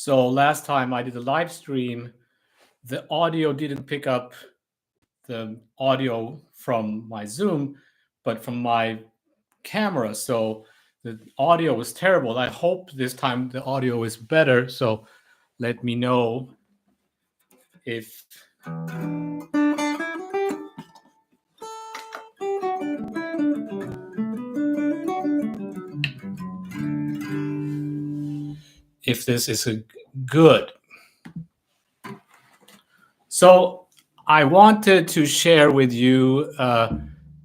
So last time I did a live stream, the audio didn't pick up the audio from my Zoom, but from my camera. So the audio was terrible. I hope this time the audio is better. So let me know if this is good. So I wanted to share with you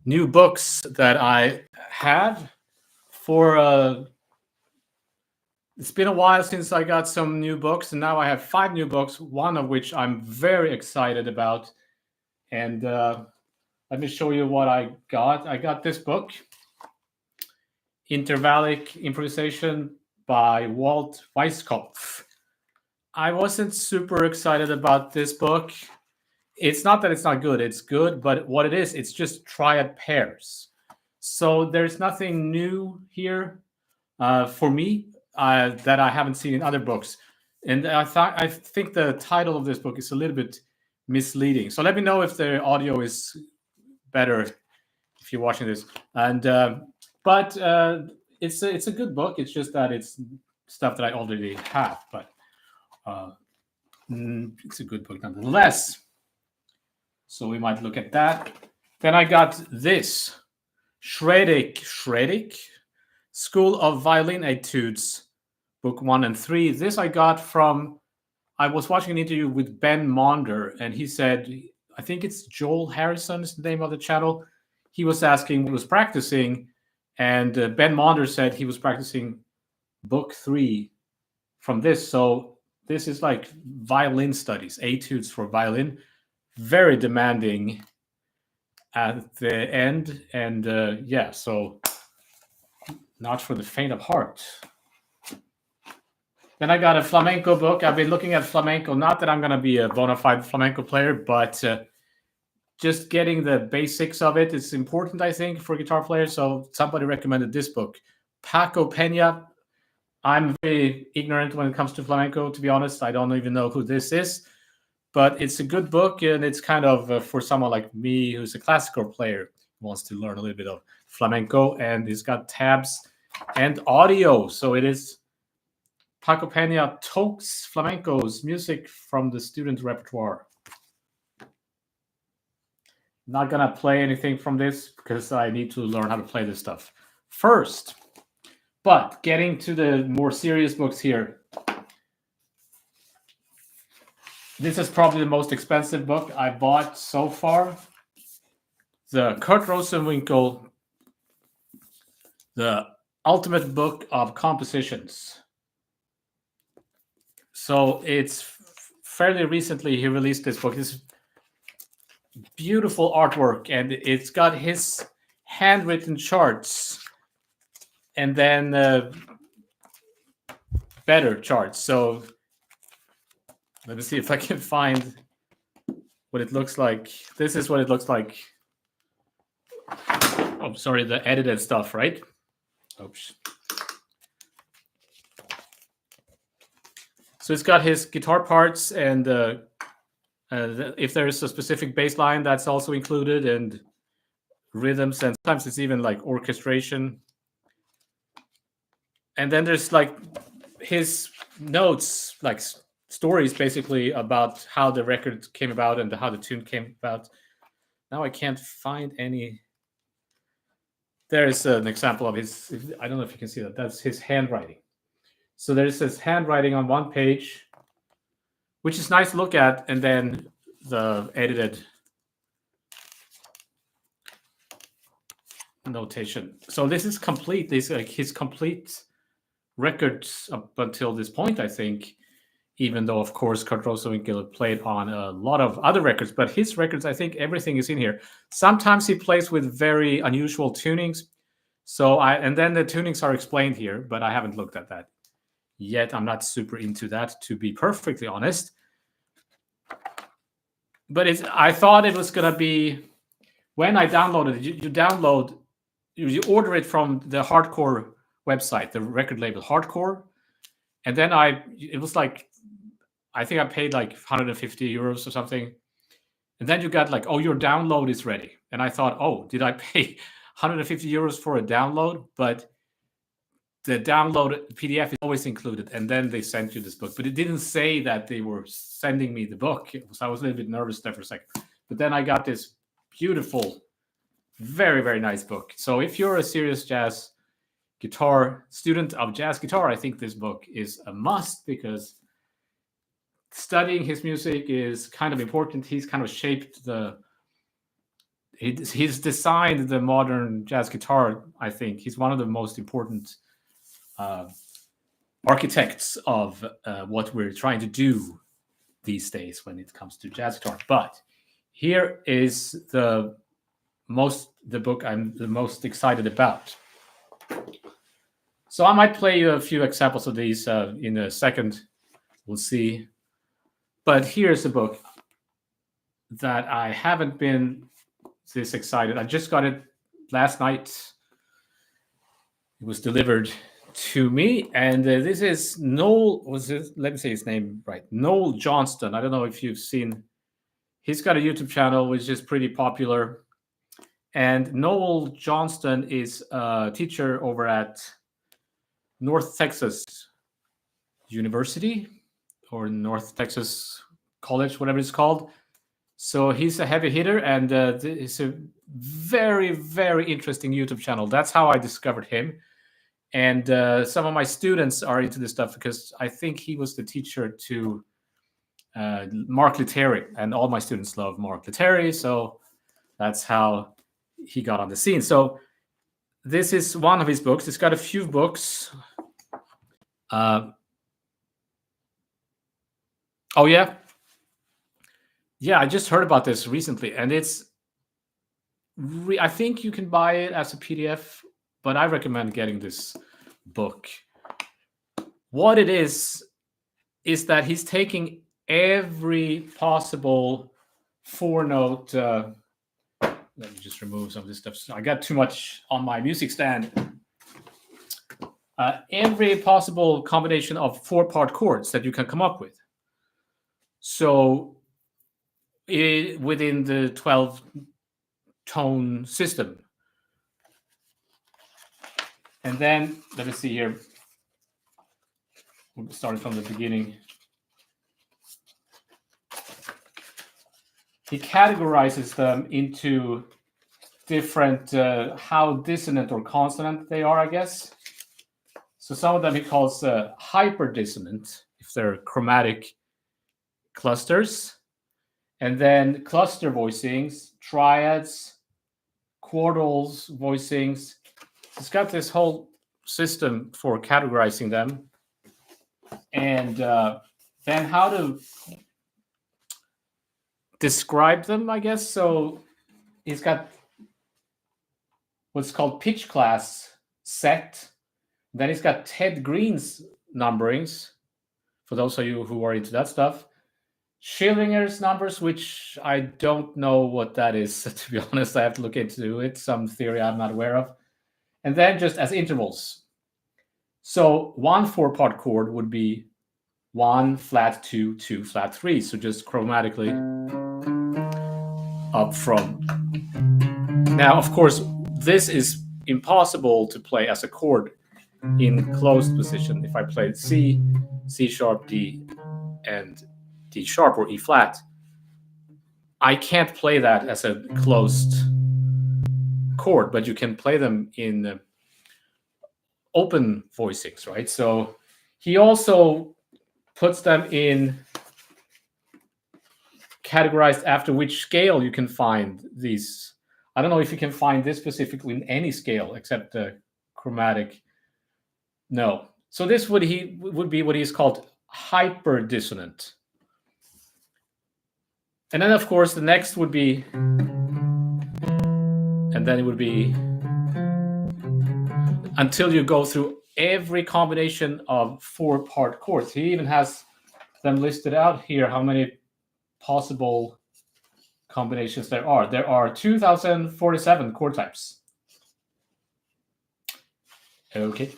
new books that I have for it's been a while since I got some new books, and now I have 5 new books, one of which I'm very excited about. And let me show you what I got. I got this book, Intervallic Improvisation by Walt Weiskopf. I wasn't super excited about this book. It's not that it's not good, it's good, but what it is, it's just triad pairs. So there's nothing new here for me that I haven't seen in other books. And I think the title of this book is a little bit misleading. So let me know if the audio is better if you're watching this. And but it's a good book. It's just that it's stuff that I already have, but it's a good book nonetheless. So we might look at that. Then I got this Schradieck School of Violin Etudes, book 1 and 3. This I got from, I was watching an interview with Ben Monder, and he said, I think it's Joel Harrison is the name of the channel. He was asking, he was practicing, and Ben Monder said he was practicing book 3 from this. So this is like violin studies, etudes for violin, very demanding at the end. And yeah, so not for the faint of heart. Then I got a flamenco book. I've been looking at flamenco, not that I'm going to be a bona fide flamenco player, but just getting the basics of it is important, I think, for guitar players. So somebody recommended this book, Paco Peña. I'm very ignorant when it comes to flamenco, to be honest. I don't even know who this is, but it's a good book, and it's kind of for someone like me who's a classical player who wants to learn a little bit of flamenco, and it's got tabs and audio. So it is Paco Peña Toques Flamencos, music from the student repertoire. Not gonna play anything from this because I need to learn how to play this stuff first. But getting to the more serious books here. This is probably the most expensive book I bought so far. The Kurt Rosenwinkel, The Ultimate Book of Compositions. So it's fairly recently he released this book. This beautiful artwork, and it's got his handwritten charts and then better charts. So let me see if I can find what it looks like. This is what it looks like. Oh, sorry, the edited stuff, right? Oops. So it's got his guitar parts, and if there is a specific bass line, that's also included, and rhythms, and sometimes it's even like orchestration. And then there's like his notes, like stories basically about how the record came about and how the tune came about. Now I can't find any. There is an example of his, I don't know if you can see that. That's his handwriting. So there's his handwriting on one page, which is nice to look at, and then the edited notation. So this is complete. This is like his complete records up until this point, I think, even though, of course, Kurt Rosenwinkel played on a lot of other records, but his records, I think everything is in here. Sometimes he plays with very unusual tunings. So and then the tunings are explained here, but I haven't looked at that yet. I'm not super into that, to be perfectly honest. But I thought it was going to be, when I downloaded it, you order it from the Hardcore website, the record label Hardcore. And then it was like, I think I paid like 150 euros or something. And then you got like, oh, your download is ready. And I thought, oh, did I pay 150 euros for a download? But the download PDF is always included. And then they sent you this book. But it didn't say that they were sending me the book. So I was a little bit nervous there for a second. But then I got this beautiful, very, very nice book. So if you're a serious jazz guitar student of jazz guitar, I think this book is a must, because studying his music is kind of important. He's kind of shaped he's designed the modern jazz guitar. I think he's one of the most important architects of what we're trying to do these days when it comes to jazz guitar. But here is the book I'm the most excited about. So I might play you a few examples of these in a second. We'll see. But here's a book that I haven't been this excited. I just got it last night. It was delivered to me, and this is Noel. Let me say his name right. Noel Johnston. I don't know if you've seen. He's got a YouTube channel which is pretty popular, and Noel Johnston is a teacher over at North Texas University, or North Texas College, whatever it's called. So he's a heavy hitter, and it's a very, very interesting YouTube channel. That's how I discovered him. And some of my students are into this stuff because I think he was the teacher to Mark Lettieri, and all my students love Mark Lettieri. So that's how he got on the scene. So this is one of his books. It's got a few books. Oh, yeah. Yeah, I just heard about this recently, and I think you can buy it as a PDF, but I recommend getting this book. What it is that he's taking every possible four-note. Let me just remove some of this stuff. I got too much on my music stand. Every possible combination of four-part chords that you can come up with. So within the 12-tone system. And then, let me see here. We'll start from the beginning. He categorizes them into different, how dissonant or consonant they are, I guess. So some of them he calls hyperdissonant, if they're chromatic clusters. And then cluster voicings, triads, quartals voicings. It's got this whole system for categorizing them. And then how to describe them, I guess. So he's got what's called pitch class set. Then he's got Ted Green's numberings, for those of you who are into that stuff. Schillinger's numbers, which I don't know what that is, to be honest. I have to look into it, some theory I'm not aware of. And then just as intervals. So one four-part chord would be 1, flat 2, 2, flat 3. So just chromatically up from. Now, of course, this is impossible to play as a chord in closed position. If I played C, C sharp, D, and D sharp or E flat, I can't play that as a closed chord, but you can play them in open voicings, right? So he also puts them in categorized after which scale you can find these. I don't know if you can find this specifically in any scale except the chromatic. No. So this would be what he's called hyperdissonant. And then, of course, the next would be, and then it would be, until you go through every combination of four-part chords. He even has them listed out here, how many possible combinations there are. There are 2,047 chord types. Okay.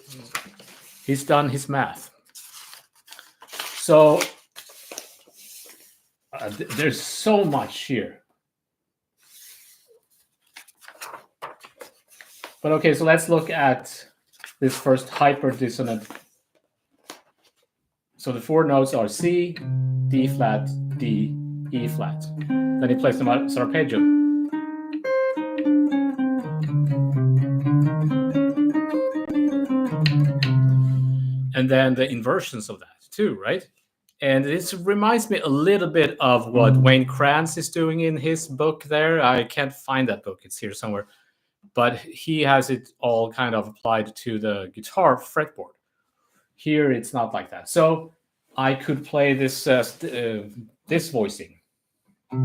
He's done his math. So there's so much here. But okay, so let's look at this first hyperdissonant. So the 4 notes are C, D flat, D, E flat. Then he plays them as arpeggio. And then the inversions of that too, right? And this reminds me a little bit of what Wayne Krantz is doing in his book there. I can't find that book. It's here somewhere. But he has it all kind of applied to the guitar fretboard. Here, it's not like that. So I could play this this voicing. I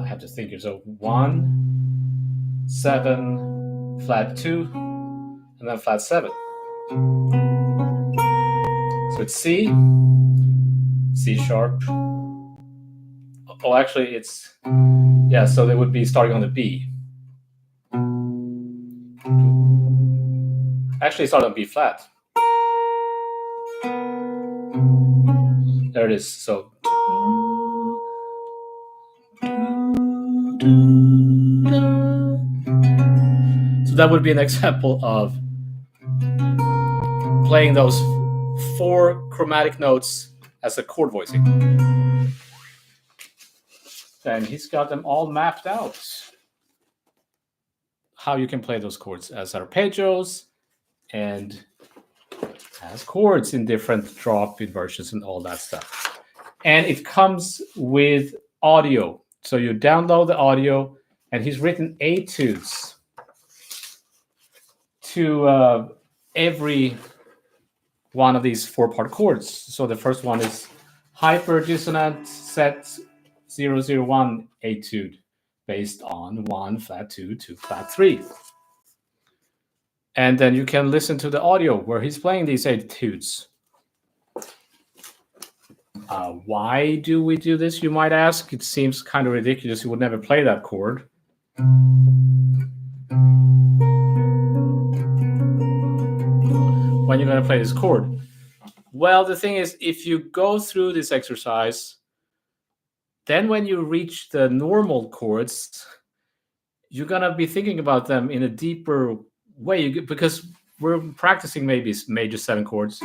have to think here. So 1, 7, flat 2, and then flat 7. So it's C, C sharp. Oh, actually, it's, yeah, so they would be starting on the B. Actually, start on B flat. There it is. So that would be an example of playing those 4 chromatic notes as a chord voicing. And he's got them all mapped out. How you can play those chords as arpeggios and as chords in different drop inversions and all that stuff. And it comes with audio. So you download the audio, and he's written etudes to every one of these 4-part chords. So the first one is hyperdissonant set 001 etude based on 1 flat 2, 2 flat 3. And then you can listen to the audio where he's playing these etudes. Why do we do this, you might ask? It seems kind of ridiculous. You would never play that chord. When you're going to play this chord? Well, the thing is, if you go through this exercise, then when you reach the normal chords, you're going to be thinking about them in a deeper way, because we're practicing maybe major 7 chords.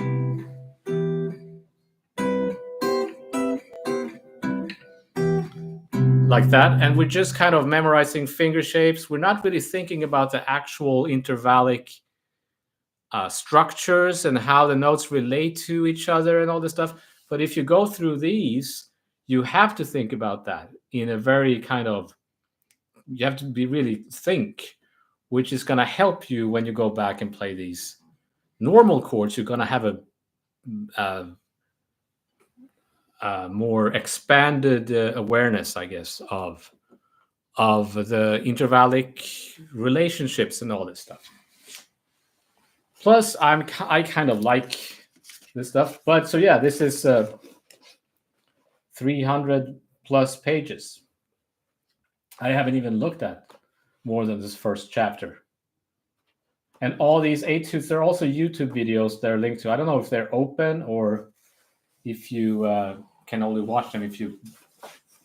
Like that, and we're just kind of memorizing finger shapes. We're not really thinking about the actual intervallic structures and how the notes relate to each other and all this stuff. But if you go through these, you have to think about that in a very kind of, you have to be really think, which is going to help you when you go back and play these normal chords. You're going to have a more expanded awareness, I guess, of the intervallic relationships and all this stuff. Plus, I kind of like this stuff. But so yeah, this is 300 plus pages. I haven't even looked at more than this first chapter. And all these etudes, there are also YouTube videos they're linked to. I don't know if they're open or if you can only watch them if you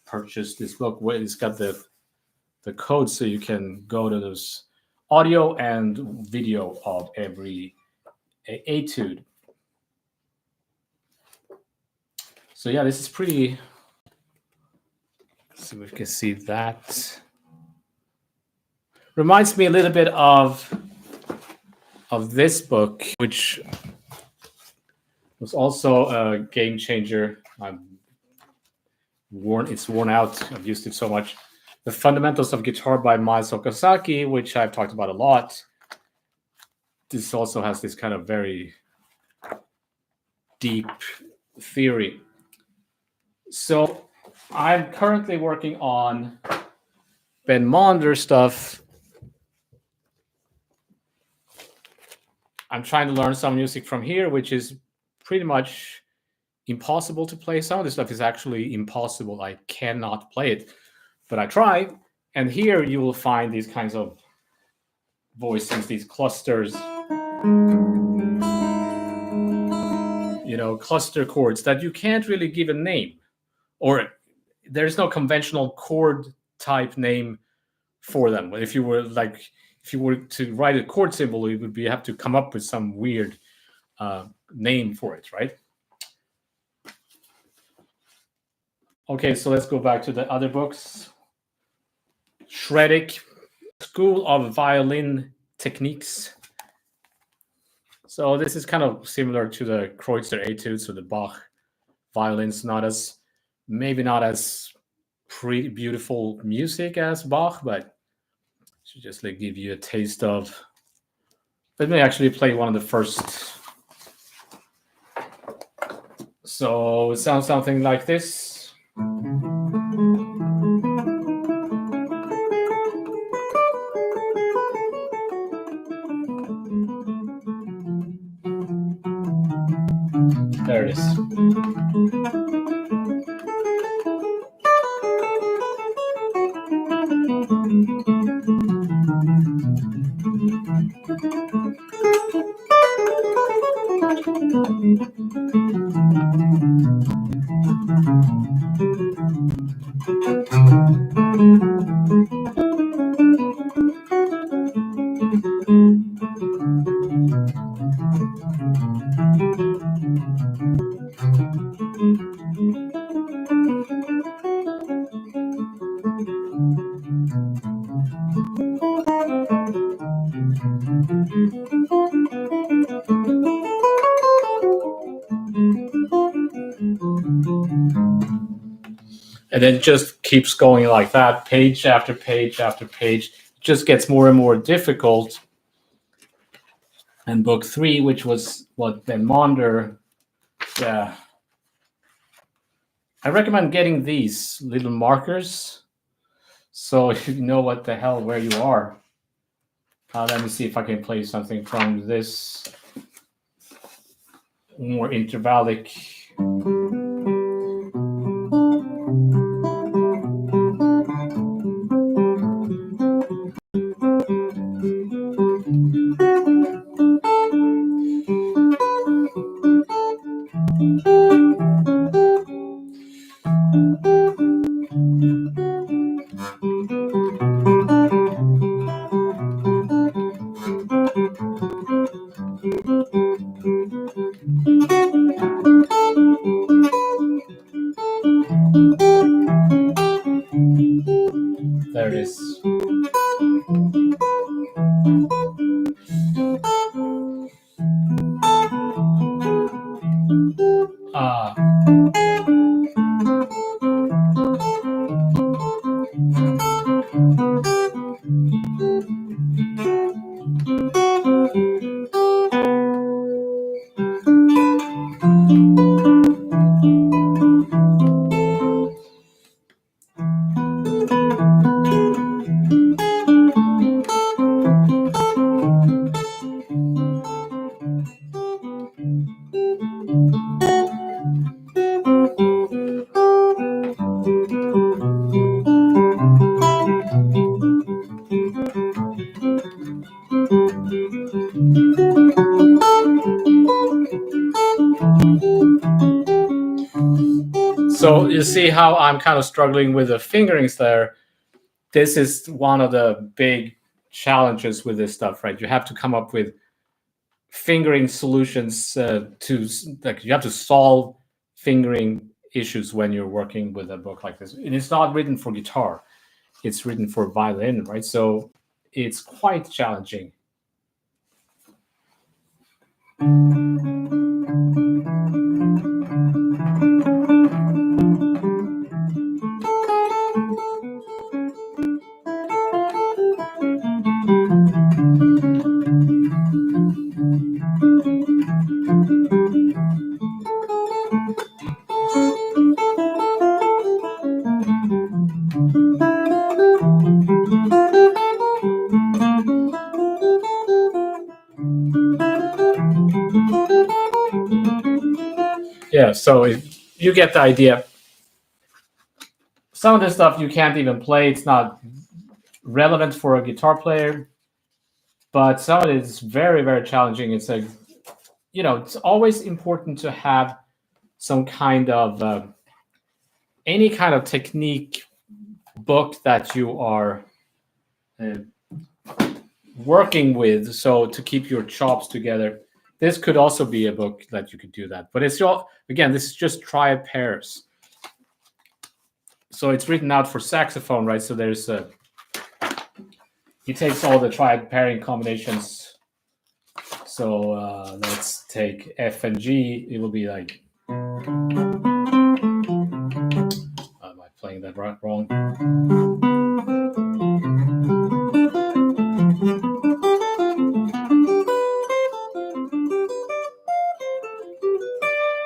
purchase this book. It's got the code, so you can go to those audio and video of every etude. So yeah, this is pretty. So we can see that. Reminds me a little bit of this book, which was also a game changer. It's worn out. I've used it so much. The Fundamentals of Guitar by Miles Okazaki, which I've talked about a lot. This also has this kind of very deep theory. So I'm currently working on Ben Monder stuff. I'm trying to learn some music from here, which is pretty much impossible to play. Some of this stuff is actually impossible. I cannot play it, but I try. And here you will find these kinds of voicings, these clusters. cluster chords that you can't really give a name, or there's no conventional chord type name for them. If you were to write a chord symbol, you would have to come up with some weird name for it, right? Okay, so let's go back to the other books. Schradieck, School of Violin Techniques. So this is kind of similar to the Kreutzer Etudes, so the Bach violin sonatas. Maybe not as pretty beautiful music as Bach, but should just give you a taste of. Let me actually play one of the first. So it sounds something like this. There it is. And then it just keeps going like that, page after page after page. It just gets more and more difficult. And book 3, which was what Ben Monder, yeah. I recommend getting these little markers so you know what the hell where you are. Let me see if I can play something from this more intervallic. There it is. So you see how I'm kind of struggling with the fingerings there. This is one of the big challenges with this stuff, right? You have to come up with fingering solutions you have to solve fingering issues when you're working with a book like this. And it's not written for guitar. It's written for violin, right? So it's quite challenging. Yeah, so you get the idea. Some of this stuff you can't even play. It's not relevant for a guitar player, but some of it is very, very challenging. It's it's always important to have some kind of any kind of technique book that you are uh, working with, so to keep your chops together. This could also be a book that you could do that, but it's all, again, this is just triad pairs. So it's written out for saxophone, right? So there's he takes all the triad pairing combinations. So let's take F and G. It will be like, am I playing that wrong?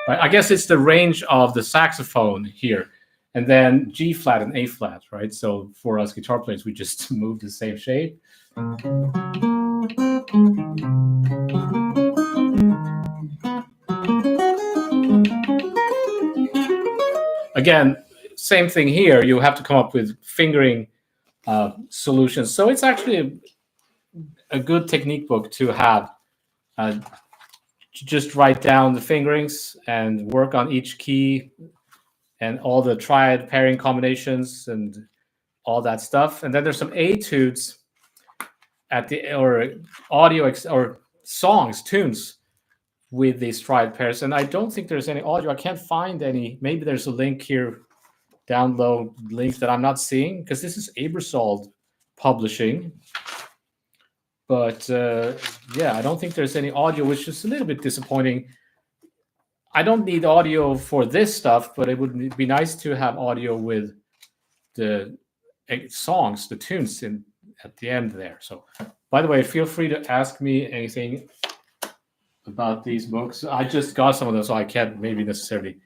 Right, I guess it's the range of the saxophone here, and then G flat and A flat, right? So for us guitar players, we just move the same shape. Again, same thing here. You have to come up with fingering solutions. So it's actually a good technique book to have. Just write down the fingerings and work on each key and all the triad pairing combinations and all that stuff. And then there's some etudes at the or audio or songs, tunes with these triad pairs. And I don't think there's any audio. I can't find any. Maybe there's a link here, download links that I'm not seeing, because this is Abersold publishing. But yeah, I don't think there's any audio, which is a little bit disappointing. I don't need audio for this stuff, but it would be nice to have audio with the songs, the tunes at the end there. So, by the way, feel free to ask me anything about these books. I just got some of them, so I can't maybe necessarily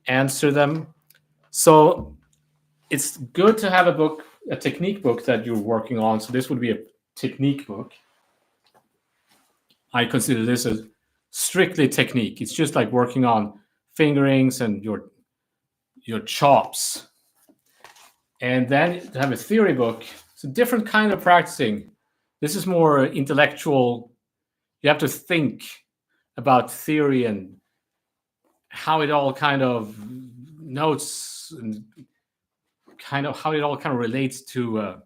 answer them. So it's good to have a book, a technique book that you're working on. So this would be a technique book. I consider this as strictly technique. It's just like working on fingerings and your chops. And then to have a theory book, it's a different kind of practicing. This is more intellectual. You have to think about theory and how it all kind of notes and kind of how it all kind of relates to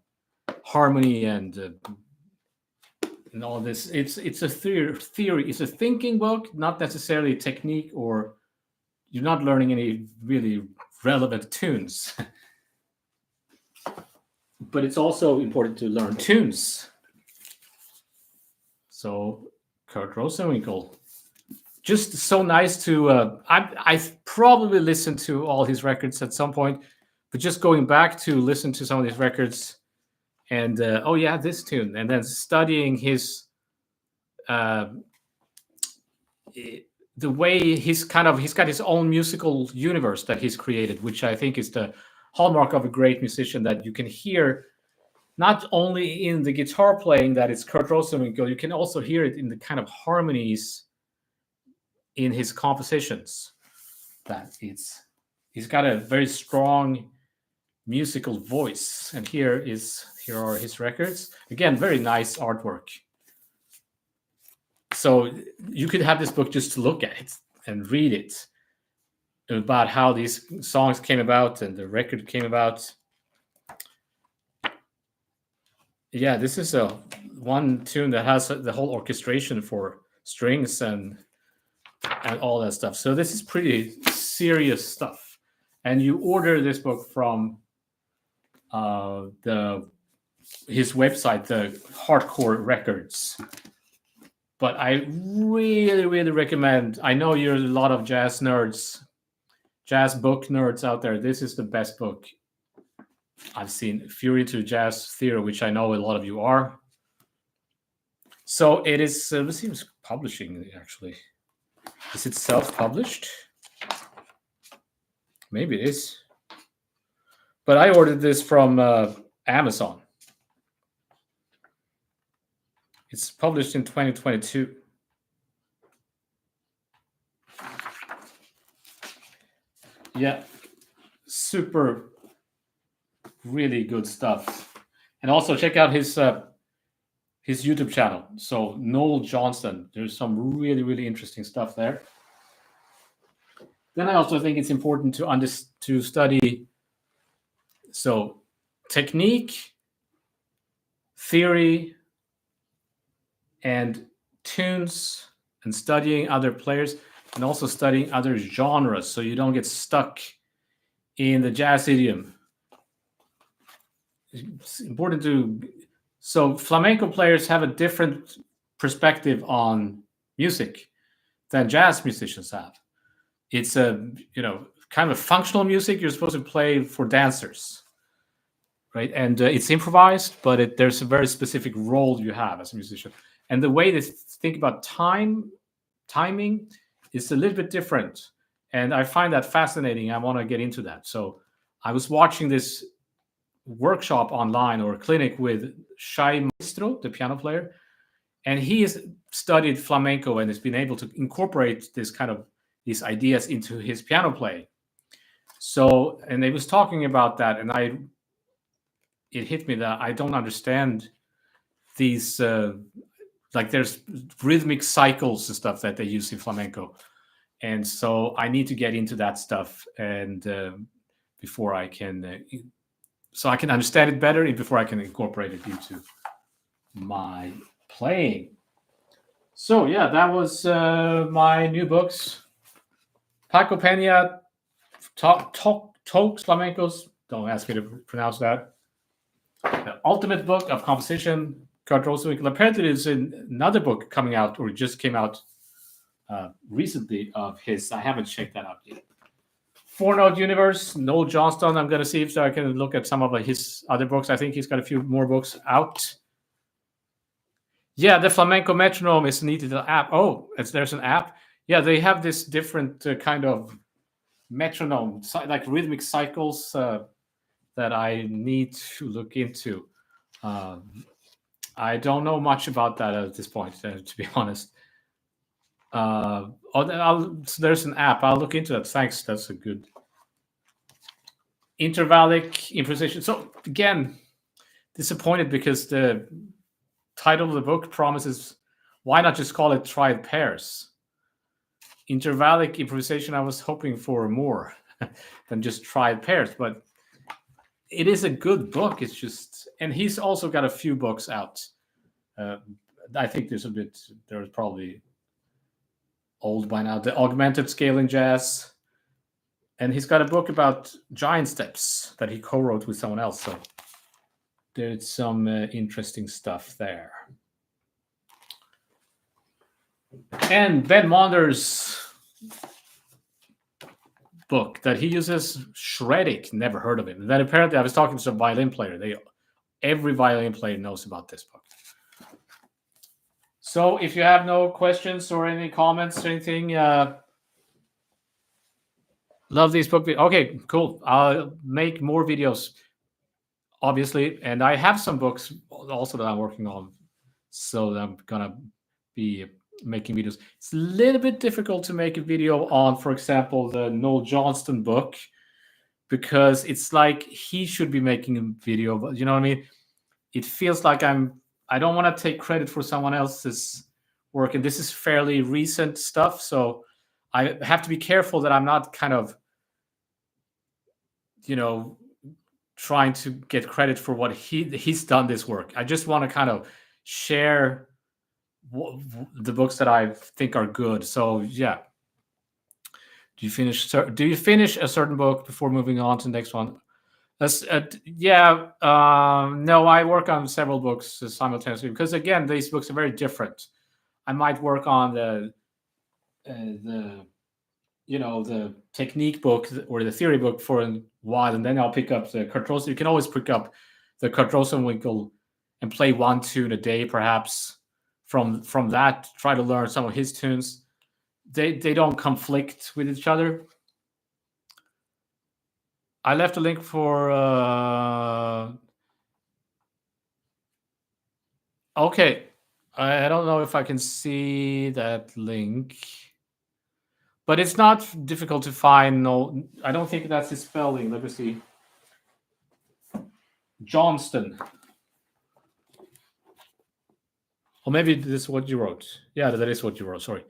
harmony and all this. It's a theory. It's a thinking book, not necessarily technique, or you're not learning any really relevant tunes. But it's also important to learn tunes. So Kurt Rosenwinkel, just so nice to. I've probably listened to all his records at some point, but just going back to listen to some of these records, and oh yeah, this tune, and then studying his, the way he's got his own musical universe that he's created, which I think is the hallmark of a great musician, that you can hear not only in the guitar playing that it's Kurt Rosenwinkel, you can also hear it in the kind of harmonies in his compositions. That he's got a very strong musical voice. And here are his records. Again, very nice artwork. So you could have this book just to look at it and read it about how these songs came about and the record came about. Yeah, this is a one tune that has the whole orchestration for strings and all that stuff. So this is pretty serious stuff. And you order this book from his website, the Hardcore Records. But I really, really recommend. I know you're a lot of jazz nerds, jazz book nerds out there. This is the best book I've seen. Fury to Jazz Theory, which I know a lot of you are. So it is. Let's see who's publishing actually. Is it self-published? Maybe it is. But I ordered this from Amazon. It's published in 2022. Yeah, super, really good stuff. And also check out his his YouTube channel. So Noel Johnston, there's some really, really interesting stuff there. Then I also think it's important to study technique, theory, and tunes, and studying other players, and also studying other genres, so you don't get stuck in the jazz idiom. It's important to. So flamenco players have a different perspective on music than jazz musicians have. It's a kind of functional music. You're supposed to play for dancers, right? And it's improvised, but there's a very specific role you have as a musician. And the way they think about timing is a little bit different. And I find that fascinating. I want to get into that. So I was watching this workshop online or clinic with Shai Maestro, the piano player, and he has studied flamenco and has been able to incorporate these ideas into his piano playing. So, and they was talking about that, and it hit me that I don't understand these there's rhythmic cycles and stuff that they use in flamenco, and so I need to get into that stuff and before I can so I can understand it better and before I can incorporate it into my playing. So yeah, that was my new books. Paco Peña Talks Flamencos. Don't ask me to pronounce that. The Ultimate Book of Composition, Kurt Rosenwinkel. Apparently, there's another book coming out, or just came out recently of his. I haven't checked that out yet. Four Note Universe, Noel Johnston. I'm going to see if I can look at some of his other books. I think he's got a few more books out. Yeah, the Flamenco Metronome is needed an app. Oh, there's an app. Yeah, they have this different kind of metronome, like rhythmic cycles that I need to look into. I don't know much about that at this point, to be honest. There's an app. I'll look into that. Thanks. That's a good. Intervallic Improvisation. So again, disappointed because the title of the book promises, why not just call it Triad Pairs? Intervallic Improvisation, I was hoping for more than just Triad Pairs, but it is a good book. It's just, and he's also got a few books out. I think there's probably old by now. The Augmented Scaling Jazz. And he's got a book about giant steps that he co-wrote with someone else. So there's some interesting stuff there. And Ben Maunder's book that he uses, Schradieck, never heard of it. And then apparently I was talking to some violin player. Every violin player knows about this book. So if you have no questions or any comments or anything, love these book videos. Okay, cool. I'll make more videos, obviously. And I have some books also that I'm working on. So I'm going to be making videos. It's a little bit difficult to make a video on, for example, the Noel Johnston book, because it's like he should be making a video. But you know what I mean? It feels like I don't want to take credit for someone else's work. And this is fairly recent stuff. So I have to be careful that I'm not kind of, trying to get credit for what he's done this work. I just want to kind of share the books that I think are good. So yeah. Do you finish a certain book before moving on to the next one? No, I work on several books simultaneously because again, these books are very different. I might work on the technique book or the theory book for a while, and then I'll pick up the Kurt Rosenwinkel. You can always pick up the Kurt Rosenwinkel and play one tune a day, perhaps. From that, try to learn some of his tunes. They don't conflict with each other. I left a link for. Okay, I don't know if I can see that link. But it's not difficult to find. No, I don't think that's his spelling. Let me see. Johnston. Or maybe this is what you wrote. Yeah, that is what you wrote. Sorry.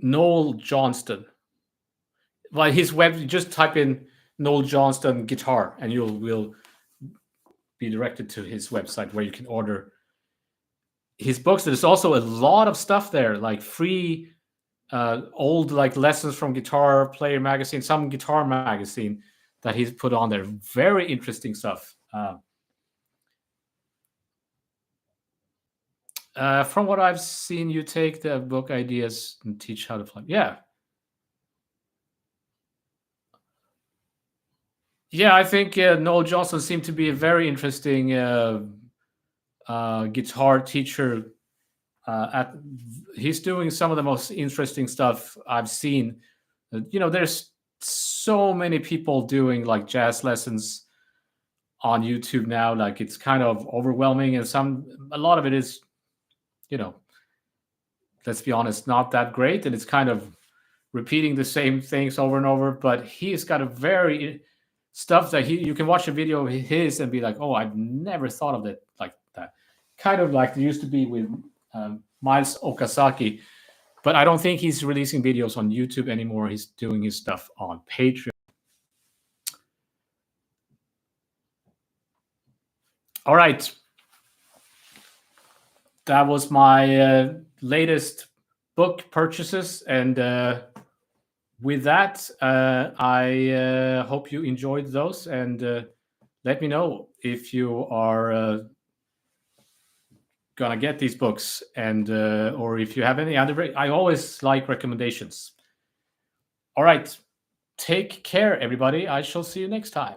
Noel Johnston. Well, his web, you just type in Noel Johnston guitar and you'll will be directed to his website where you can order his books. There's also a lot of stuff there, like free old like lessons from Guitar Player magazine, some guitar magazine that he's put on there. Very interesting stuff. From what I've seen, you take the book ideas and teach how to play. Yeah. Yeah, I think Noel Johnson seemed to be a very interesting guitar teacher. He's doing some of the most interesting stuff I've seen. There's so many people doing like jazz lessons on YouTube now. Like it's kind of overwhelming, and a lot of it is, let's be honest, not that great, and it's kind of repeating the same things over and over. But he's got a very stuff that you can watch a video of his and be like, oh, I've never thought of it like that. Kind of like there used to be with Miles Okazaki, but I don't think he's releasing videos on YouTube anymore. He's doing his stuff on Patreon. All right. That was my latest book purchases. And with that, I hope you enjoyed those. And let me know if you are gonna get these books, and or if you have any other. I always like recommendations. All right. Take care, everybody. I shall see you next time.